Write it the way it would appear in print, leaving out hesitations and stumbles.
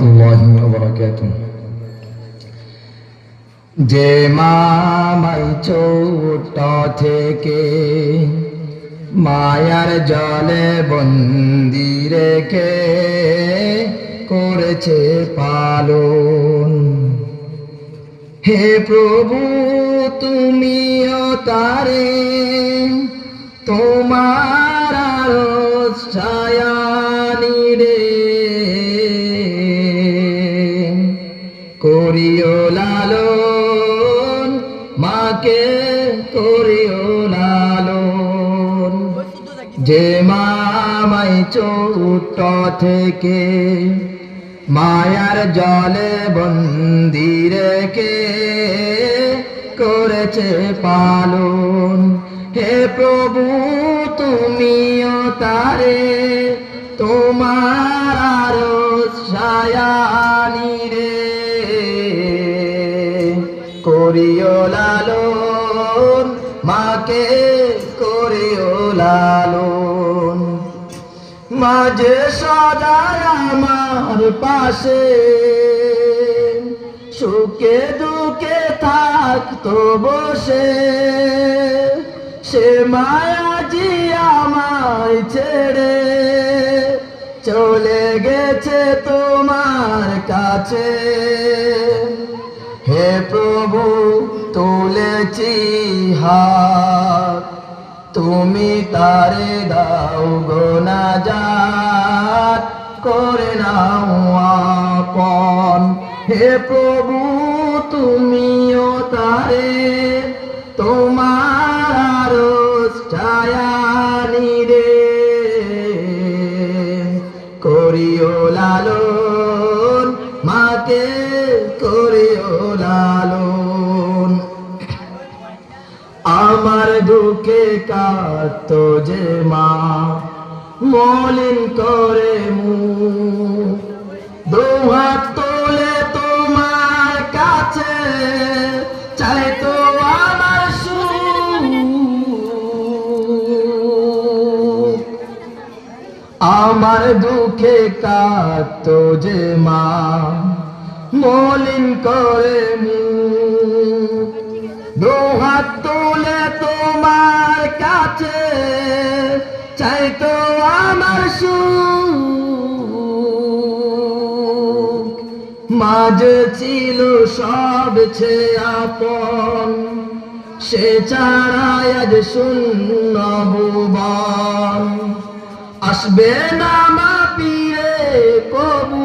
রহমতুল্লাহি ওয়া বারাকাতুহু। যে মামাই ছোট থেকে মায়ার জলে বন্দি রেখে করেছে পালন, হে প্রভু তুমিও তারে তোমার আরশ ছায়ানি রে করিও লালন, মাকে করিও লালন। যে মামাই ছোট থেকে মায়ার জলে বন্দি রেখে করেছে পালন, হে প্রভু তুমিও তারে তোমার আরশ ছায়ানি রে করিও লালন, মাকে করিও লালন। মাঝে সদায় আমার পাশে সুখে দুঃখে থাকতো বসে, সে মায়াজি আমায় ছেড়ে চলে গেছে তোমার কাছে, হে প্রভু তুলেছি হাত তুমি তারে দাও গো নাজাত করে নাও আপন, হে প্রভু তুমিও তারে তোমার আরশ ছায়ানি রে করিও লালন, মাকে করিও লালন। আমার দুঃখে কাঁদতো যে মা মলিন করে মুখ, দুহাত তোলে তোমার কাছে চাইতো আমার সুখ। আমার দুঃখে কাঁদতো যে মা মলিন করে মুখ, দুহাত তুলে তোমার কাছে চাইতো আমার সুখ। মাঝে ছিল সব ছে আপন, সে ছাড়া আজ শূন্য ভুবন, আসবে না মা পীরে কবু